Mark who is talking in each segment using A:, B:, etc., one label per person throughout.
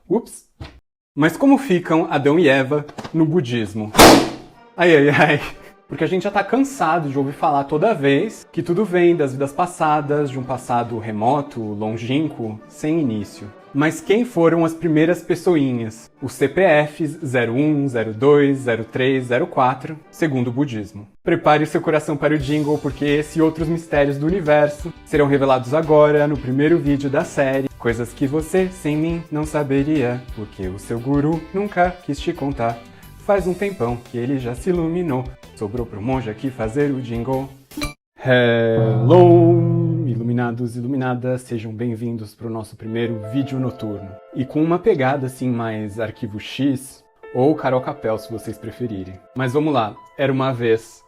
A: Ups! Mas como ficam Adão e Eva no budismo? Ai, ai, ai. Porque a gente já tá cansado de ouvir falar toda vez que tudo vem das vidas passadas, de um passado remoto, longínquo, sem início. Mas quem foram as primeiras pessoinhas? Os CPFs 01, 02, 03, 04, segundo o budismo. Prepare o seu coração para o jingle, porque esse e outros mistérios do universo serão revelados agora no primeiro vídeo da série. Coisas que você, sem mim, não saberia, porque o seu guru nunca quis te contar. Faz um tempão que ele já se iluminou, sobrou pro monge aqui fazer o jingle. Hello! Iluminados e iluminadas, sejam bem-vindos para o nosso primeiro vídeo noturno. E com uma pegada assim mais Arquivo X, ou Carol Capel, se vocês preferirem. Mas vamos lá, era uma vez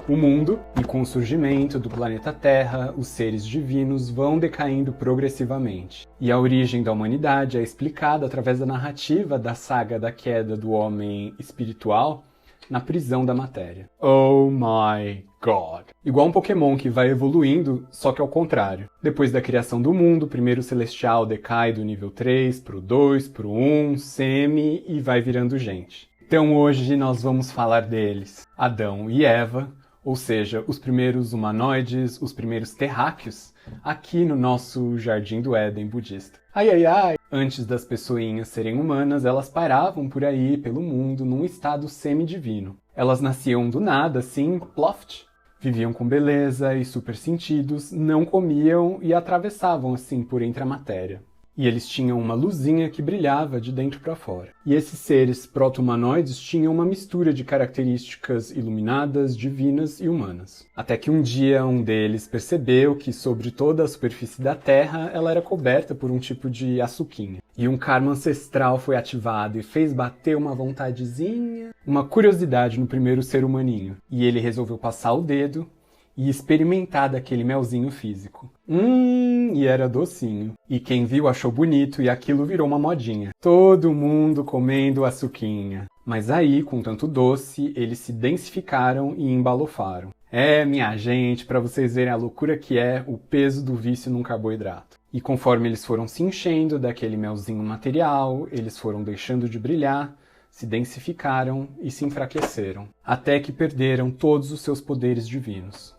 A: o mundo, e com o surgimento do planeta Terra, os seres divinos vão decaindo progressivamente. E a origem da humanidade é explicada através da narrativa da saga da queda do homem espiritual na prisão da matéria. Oh my God! Igual um Pokémon que vai evoluindo, só que ao contrário. Depois da criação do mundo, primeiro o Celestial decai do nível 3 pro 2, pro 1, semi e vai virando gente. Então hoje nós vamos falar deles, Adão e Eva, ou seja, os primeiros humanoides, os primeiros terráqueos, aqui no nosso Jardim do Éden budista. Ai, ai, ai! Antes das pessoinhas serem humanas, elas paravam por aí, pelo mundo, num estado semidivino. Elas nasciam do nada, assim, ploft. Viviam com beleza e super sentidos, não comiam e atravessavam, assim, por entre a matéria. E eles tinham uma luzinha que brilhava de dentro para fora. E esses seres proto-humanoides tinham uma mistura de características iluminadas, divinas e humanas. Até que um dia um deles percebeu que sobre toda a superfície da Terra ela era coberta por um tipo de açuquinha. E um karma ancestral foi ativado e fez bater uma vontadezinha, uma curiosidade no primeiro ser humaninho. E ele resolveu passar o dedo e experimentar daquele melzinho físico. E era docinho. E quem viu achou bonito e aquilo virou uma modinha. Todo mundo comendo açuquinha. Mas aí, com tanto doce, eles se densificaram e embalofaram. É, minha gente, para vocês verem a loucura que é o peso do vício num carboidrato. E conforme eles foram se enchendo daquele melzinho material, eles foram deixando de brilhar, se densificaram e se enfraqueceram. Até que perderam todos os seus poderes divinos.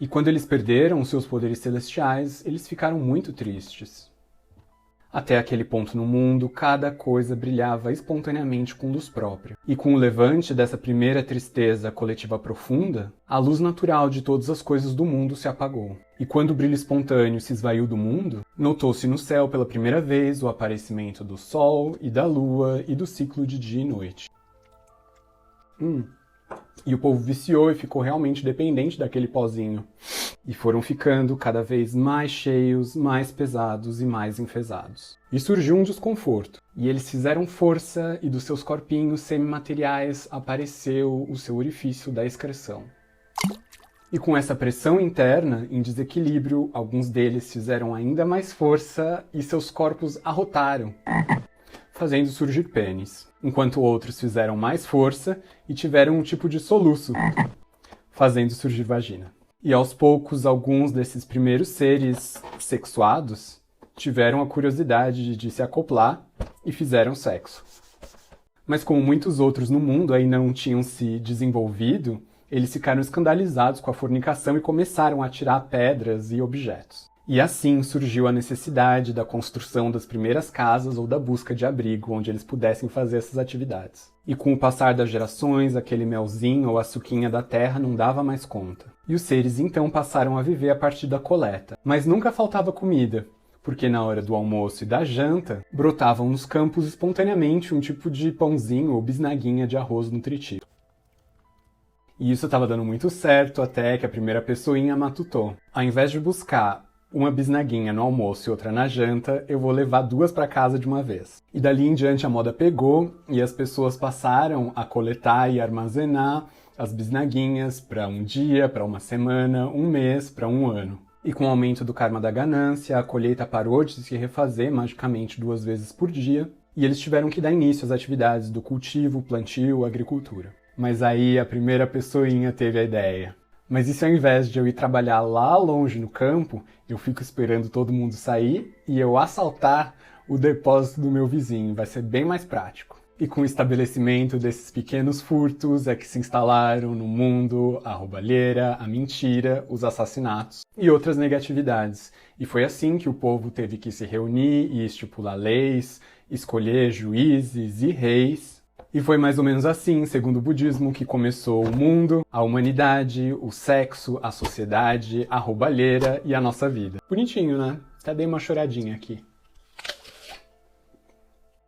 A: E quando eles perderam os seus poderes celestiais, eles ficaram muito tristes. Até aquele ponto no mundo, cada coisa brilhava espontaneamente com luz própria. E com o levante dessa primeira tristeza coletiva profunda, a luz natural de todas as coisas do mundo se apagou. E quando o brilho espontâneo se esvaiu do mundo, notou-se no céu pela primeira vez o aparecimento do Sol e da Lua e do ciclo de dia e noite. E o povo viciou e ficou realmente dependente daquele pozinho. E foram ficando cada vez mais cheios, mais pesados e mais enfesados. E surgiu um desconforto. E eles fizeram força e dos seus corpinhos semimateriais apareceu o seu orifício da excreção. E com essa pressão interna, em desequilíbrio, alguns deles fizeram ainda mais força e seus corpos arrotaram, fazendo surgir pênis, enquanto outros fizeram mais força e tiveram um tipo de soluço, fazendo surgir vagina. E aos poucos, alguns desses primeiros seres sexuados tiveram a curiosidade de se acoplar e fizeram sexo. Mas como muitos outros no mundo ainda não tinham se desenvolvido, eles ficaram escandalizados com a fornicação e começaram a atirar pedras e objetos. E assim surgiu a necessidade da construção das primeiras casas ou da busca de abrigo onde eles pudessem fazer essas atividades. E com o passar das gerações, aquele melzinho ou açuquinha da terra não dava mais conta. E os seres então passaram a viver a partir da coleta. Mas nunca faltava comida, porque na hora do almoço e da janta, brotavam nos campos espontaneamente um tipo de pãozinho ou bisnaguinha de arroz nutritivo. E isso estava dando muito certo até que a primeira pessoinha matutou. Ao invés de buscar uma bisnaguinha no almoço e outra na janta, eu vou levar 2 para casa de uma vez. E dali em diante a moda pegou e as pessoas passaram a coletar e armazenar as bisnaguinhas para um dia, para uma semana, um mês, para um ano. E com o aumento do karma da ganância, a colheita parou de se refazer magicamente 2 vezes por dia e eles tiveram que dar início às atividades do cultivo, plantio, agricultura. Mas aí a primeira pessoinha teve a ideia. Mas e se ao invés de eu ir trabalhar lá longe no campo, eu fico esperando todo mundo sair e eu assaltar o depósito do meu vizinho, vai ser bem mais prático. E com o estabelecimento desses pequenos furtos é que se instalaram no mundo a roubalheira, a mentira, os assassinatos e outras negatividades. E foi assim que o povo teve que se reunir e estipular leis, escolher juízes e reis. E foi mais ou menos assim, segundo o budismo, que começou o mundo, a humanidade, o sexo, a sociedade, a roubalheira e a nossa vida. Bonitinho, né? Até dei uma choradinha aqui.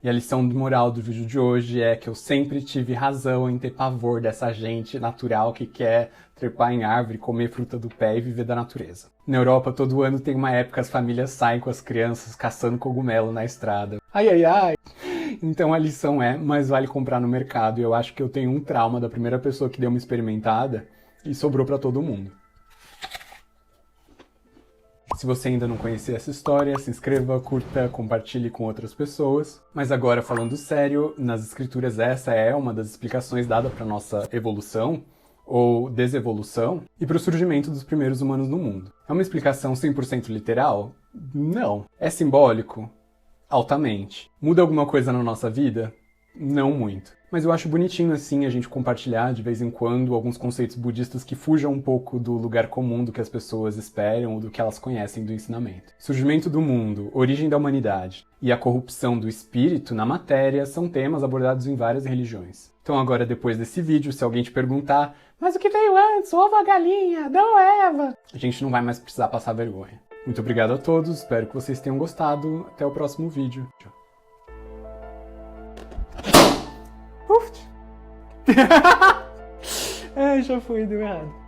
A: E a lição moral do vídeo de hoje é que eu sempre tive razão em ter pavor dessa gente natural que quer trepar em árvore, comer fruta do pé e viver da natureza. Na Europa, todo ano tem uma época que as famílias saem com as crianças caçando cogumelo na estrada. Ai, ai, ai! Então a lição é, mas vale comprar no mercado. E eu acho que eu tenho um trauma da primeira pessoa que deu uma experimentada e sobrou pra todo mundo. Se você ainda não conhecia essa história, se inscreva, curta, compartilhe com outras pessoas. Mas agora, falando sério, nas escrituras essa é uma das explicações dada para nossa evolução, ou desevolução, e para o surgimento dos primeiros humanos no mundo. É uma explicação 100% literal? Não. É simbólico? Altamente. Muda alguma coisa na nossa vida? Não muito. Mas eu acho bonitinho, assim, a gente compartilhar de vez em quando alguns conceitos budistas que fujam um pouco do lugar comum do que as pessoas esperam ou do que elas conhecem do ensinamento. Surgimento do mundo, origem da humanidade e a corrupção do espírito na matéria são temas abordados em várias religiões. Então agora, depois desse vídeo, se alguém te perguntar mas o que veio antes, o ovo ou a galinha, Adão ou Eva? A gente não vai mais precisar passar vergonha. Muito obrigado a todos, espero que vocês tenham gostado. Até o próximo vídeo. Tchau. Já foi, deu errado.